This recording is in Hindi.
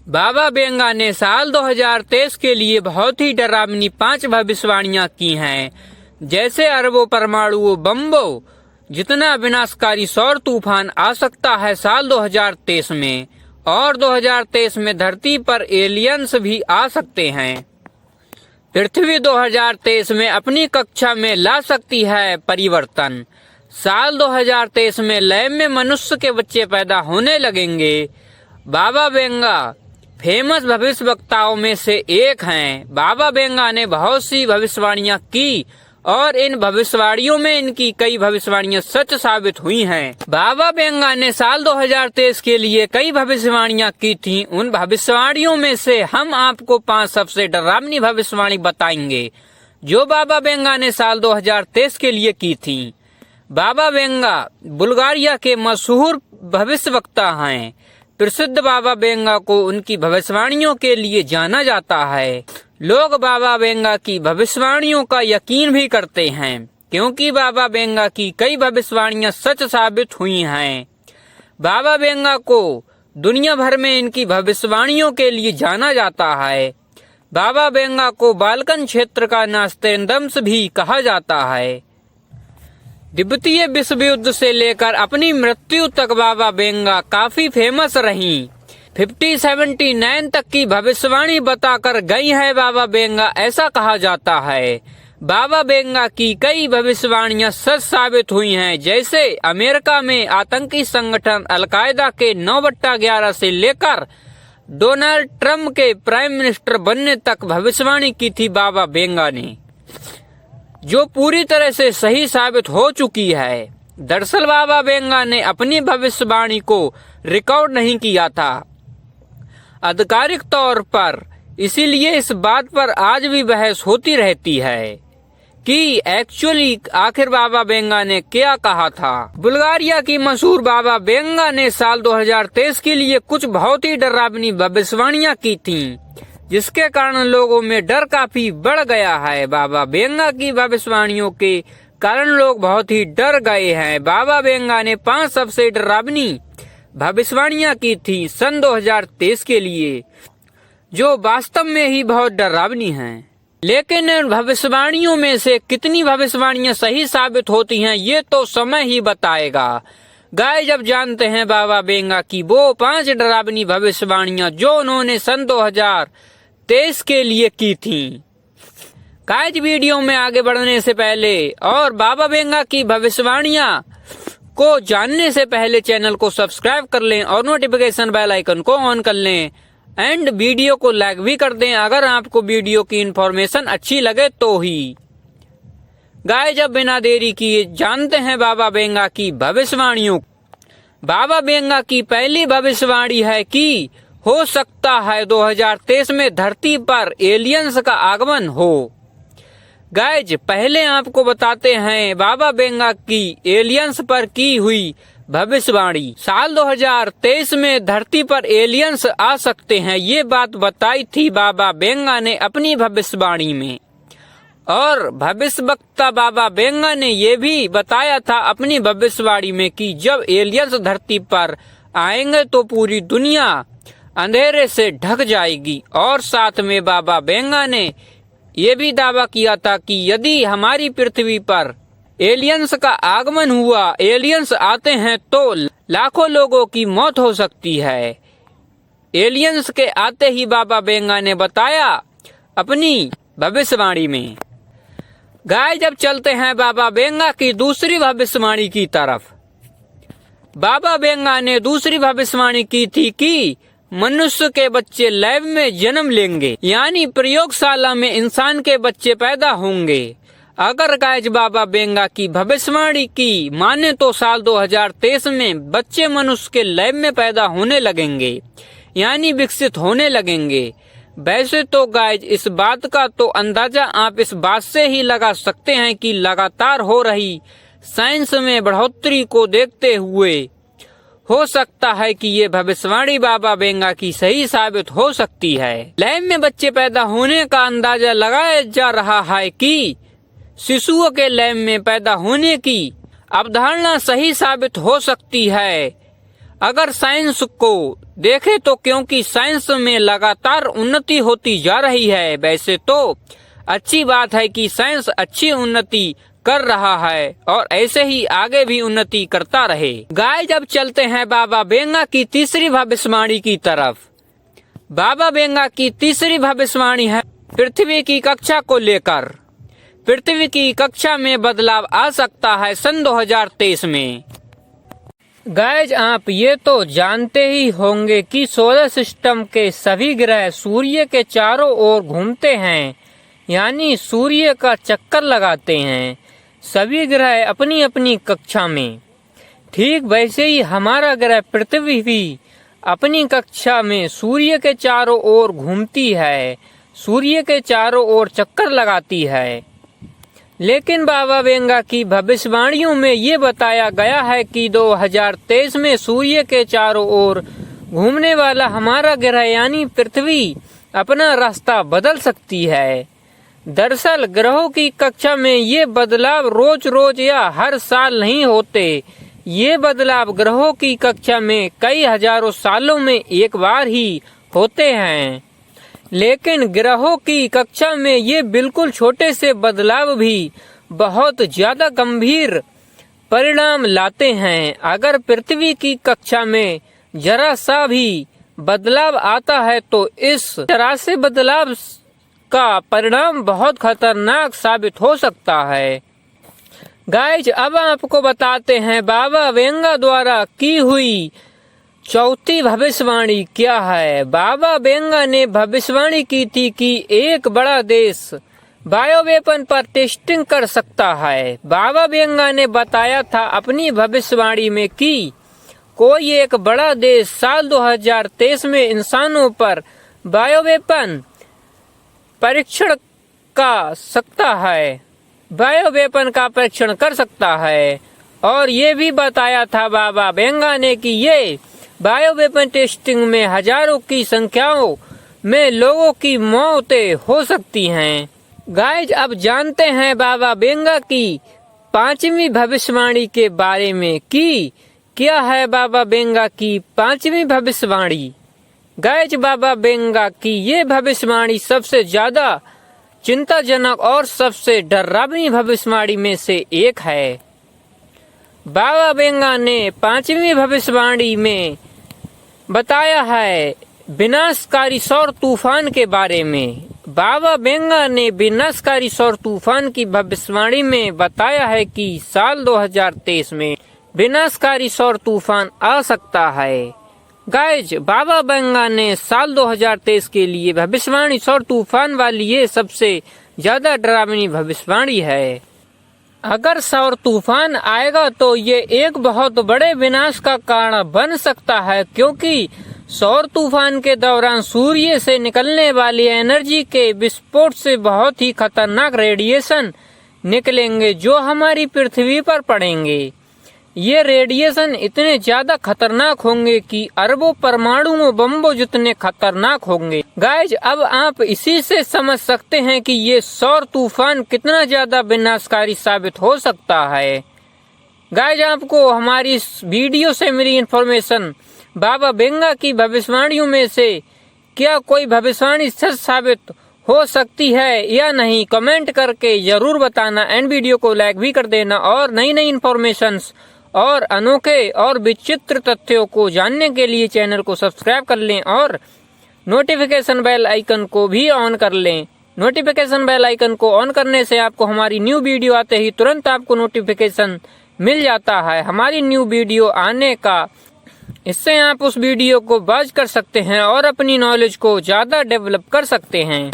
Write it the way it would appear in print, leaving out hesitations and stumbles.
बाबा बेंगा ने साल 2023 के लिए बहुत ही डरावनी 5 भविष्यवाणियां की हैं, जैसे अरबों परमाणु बम्बों जितना विनाशकारी सौर तूफान आ सकता है साल 2023 में, और 2023 में धरती पर एलियंस भी आ सकते हैं। पृथ्वी 2023 में अपनी कक्षा में ला सकती है परिवर्तन। साल 2023 में लैब में मनुष्य के बच्चे पैदा होने लगेंगे। बाबा बेंगा फेमस भविष्यवक्ताओं में से एक हैं। बाबा बेंगा ने बहुत सी भविष्यवाणियां की और इन भविष्यवाणियों में इनकी कई भविष्यवाणियां सच साबित हुई हैं। बाबा बेंगा ने साल 2023 के लिए कई भविष्यवाणियां की थीं। उन भविष्यवाणियों में से हम आपको 5 सबसे डरावनी भविष्यवाणी बताएंगे जो बाबा बेंगा ने साल 2023 के लिए की थी। बाबा बेंगा बुल्गारिया के मशहूर भविष्यवक्ता हैं। प्रसिद्ध बाबा बेंगा को उनकी भविष्यवाणियों के लिए जाना जाता है। लोग बाबा बेंगा की भविष्यवाणियों का यकीन भी करते हैं क्योंकि बाबा बेंगा की कई भविष्यवाणियां सच साबित हुई हैं। बाबा बेंगा को दुनिया भर में इनकी भविष्यवाणियों के लिए जाना जाता है। बाबा बेंगा को बाल्कन क्षेत्र का नास्तेंदम्स भी कहा जाता है। द्वितीय विश्व युद्ध से लेकर अपनी मृत्यु तक बाबा बेंगा काफी फेमस रहीं। 5079 तक की भविष्यवाणी बताकर गई है बाबा बेंगा, ऐसा कहा जाता है। बाबा बेंगा की कई भविष्यवाणियां सच साबित हुई हैं, जैसे अमेरिका में आतंकी संगठन अलकायदा के 9/11 से लेकर डोनाल्ड ट्रंप के प्राइम मिनिस्टर बनने तक भविष्यवाणी की थी बाबा बेंगा ने, जो पूरी तरह से सही साबित हो चुकी है। दरअसल बाबा बेंगा ने अपनी भविष्यवाणी को रिकॉर्ड नहीं किया था आधिकारिक तौर पर, इसीलिए इस बात पर आज भी बहस होती रहती है कि एक्चुअली आखिर बाबा बेंगा ने क्या कहा था। बुल्गारिया की मशहूर बाबा बेंगा ने साल 2023 के लिए कुछ बहुत ही डरावनी भविष्यवाणियां की थीं, जिसके कारण लोगों में डर काफी बढ़ गया है। बाबा बेंगा की भविष्यवाणियों के कारण लोग बहुत ही डर गए हैं। बाबा बेंगा ने 5 सबसे डरावनी भविष्यवाणियां की थी सन 2023 के लिए, जो वास्तव में ही बहुत डरावनी हैं। लेकिन इन भविष्यवाणियों में से कितनी भविष्यवाणियां सही साबित होती हैं ये तो समय ही बताएगा। गाइस, जब जानते हैं बाबा बेंगा की वो 5 डरावनी भविष्यवाणियां जो उन्होंने सन 2023 के लिए की थी। गाइस, वीडियो में आगे बढ़ने से पहले और बाबा बेंगा की भविष्यवाणियां को जानने से पहले चैनल को सब्सक्राइब कर लें और नोटिफिकेशन बेल आइकन को ऑन कर लें एंड वीडियो को लाइक भी कर दें अगर आपको वीडियो की इन्फॉर्मेशन अच्छी लगे तो ही। गाइस, जब बिना देरी किए जानते हैं बाबा बेंगा की भविष्यवाणियों। बाबा बेंगा की पहली भविष्यवाणी है कि हो सकता है 2023 में धरती पर एलियंस का आगमन हो। गाइज, पहले आपको बताते हैं बाबा बेंगा की एलियंस पर की हुई भविष्यवाणी। साल 2023 में धरती पर एलियंस आ सकते हैं, ये बात बताई थी बाबा बेंगा ने अपनी भविष्यवाणी में। और भविष्यवक्ता बाबा बेंगा ने ये भी बताया था अपनी भविष्यवाणी में कि जब एलियंस धरती पर आएंगे तो पूरी दुनिया अंधेरे से ढक जाएगी। और साथ में बाबा बेंगा ने ये भी दावा किया था कि यदि हमारी पृथ्वी पर एलियंस का आगमन हुआ, एलियंस आते हैं तो लाखों लोगों की मौत हो सकती है। एलियंस के आते ही बाबा बेंगा ने बताया अपनी भविष्यवाणी में। गाइस, जब चलते हैं बाबा बेंगा की दूसरी भविष्यवाणी की तरफ। बाबा बेंगा ने दूसरी भविष्यवाणी की थी कि मनुष्य के बच्चे लैब में जन्म लेंगे, यानी प्रयोगशाला में इंसान के बच्चे पैदा होंगे। अगर गाइस बाबा बेंगा की भविष्यवाणी की माने तो साल 2023 में बच्चे मनुष्य के लैब में पैदा होने लगेंगे, यानी विकसित होने लगेंगे। वैसे तो गाइस इस बात का तो अंदाजा आप इस बात से ही लगा सकते हैं कि लगातार हो रही साइंस में बढ़ोतरी को देखते हुए हो सकता है कि ये भविष्यवाणी बाबा बेंगा की सही साबित हो सकती है। लैब में बच्चे पैदा होने का अंदाजा लगाया जा रहा है कि शिशुओं के लैब में पैदा होने की अवधारणा सही साबित हो सकती है अगर साइंस को देखें तो क्योंकि साइंस में लगातार उन्नति होती जा रही है, वैसे तो अच्छी बात है कि साइंस अच्छी उन्नति कर रहा है और ऐसे ही आगे भी उन्नति करता रहे। गाइस अब चलते हैं बाबा बेंगा की तीसरी भविष्यवाणी की तरफ। बाबा बेंगा की तीसरी भविष्यवाणी है पृथ्वी की कक्षा को लेकर। पृथ्वी की कक्षा में बदलाव आ सकता है सन 2023 में। गाइस आप ये तो जानते ही होंगे कि सोलर सिस्टम के सभी ग्रह सूर्य के चारों ओर घूमते हैं, यानी सूर्य का चक्कर लगाते हैं, सभी ग्रह अपनी अपनी कक्षा में। ठीक वैसे ही हमारा ग्रह पृथ्वी भी अपनी कक्षा में सूर्य के चारों ओर घूमती है, सूर्य के चारों ओर चक्कर लगाती है। लेकिन बाबा बेंगा की भविष्यवाणियों में ये बताया गया है कि 2023 में सूर्य के चारों ओर घूमने वाला हमारा ग्रह यानी पृथ्वी अपना रास्ता बदल सकती है। दरअसल ग्रहों की कक्षा में ये बदलाव रोज रोज या हर साल नहीं होते। ये बदलाव ग्रहों की कक्षा में कई हजारों सालों में एक बार ही होते हैं। लेकिन ग्रहों की कक्षा में ये बिल्कुल छोटे से बदलाव भी बहुत ज्यादा गंभीर परिणाम लाते हैं। अगर पृथ्वी की कक्षा में जरा सा भी बदलाव आता है तो इस तरह से बदलाव का परिणाम बहुत खतरनाक साबित हो सकता है। गाइस अब आपको बताते हैं बाबा बेंगा द्वारा की हुई चौथी भविष्यवाणी क्या है। बाबा बेंगा ने भविष्यवाणी की थी कि एक बड़ा देश बायोवेपन पर टेस्टिंग कर सकता है। बाबा बेंगा ने बताया था अपनी भविष्यवाणी में कि कोई एक बड़ा देश साल 2023 में इंसानों पर बायोवेपन परीक्षण का सकता है, बायोवेपन का परीक्षण कर सकता है। और ये भी बताया था बाबा बेंगा ने कि ये बायोवेपन टेस्टिंग में हजारों की संख्याओं में लोगों की मौतें हो सकती हैं। गाइस अब जानते हैं बाबा बेंगा की पांचवी भविष्यवाणी के बारे में कि क्या है बाबा बेंगा की पांचवी भविष्यवाणी। गाइस बाबा बेंगा की ये भविष्यवाणी सबसे ज्यादा चिंताजनक और सबसे डरावनी भविष्यवाणी में से एक है। बाबा बेंगा ने पांचवी भविष्यवाणी में बताया है विनाशकारी सौर तूफान के बारे में। बाबा बेंगा ने विनाशकारी सौर तूफान की भविष्यवाणी में बताया है कि साल 2023 में विनाशकारी सौर तूफान आ सकता है। गाइज बाबा बेंगा ने साल 2023 के लिए भविष्यवाणी सौर तूफान वाली ये सबसे ज्यादा डरावनी भविष्यवाणी है। अगर सौर तूफान आएगा तो ये एक बहुत बड़े विनाश का कारण बन सकता है, क्योंकि सौर तूफान के दौरान सूर्य से निकलने वाली एनर्जी के विस्फोट से बहुत ही खतरनाक रेडिएशन निकलेंगे जो हमारी पृथ्वी पर पड़ेंगे। ये रेडिएशन इतने ज्यादा खतरनाक होंगे कि अरबों परमाणु बम्बों जितने खतरनाक होंगे। गाइज अब आप इसी से समझ सकते हैं कि ये सौर तूफान कितना ज्यादा विनाशकारी साबित हो सकता है। गाइज आपको हमारी इस वीडियो से मिली इन्फॉर्मेशन बाबा बेंगा की भविष्यवाणियों में से क्या कोई भविष्यवाणी सच साबित हो सकती है या नहीं, कमेंट करके जरूर बताना। एंड वीडियो को लाइक भी कर देना और नई नई इन्फॉर्मेशंस और अनोखे और विचित्र तथ्यों को जानने के लिए चैनल को सब्सक्राइब कर लें और नोटिफिकेशन बेल आइकन को भी ऑन कर लें। नोटिफिकेशन बेल आइकन को ऑन करने से आपको हमारी न्यू वीडियो आते ही तुरंत आपको नोटिफिकेशन मिल जाता है हमारी न्यू वीडियो आने का। इससे आप उस वीडियो को वॉच कर सकते हैं और अपनी नॉलेज को ज्यादा डेवलप कर सकते हैं।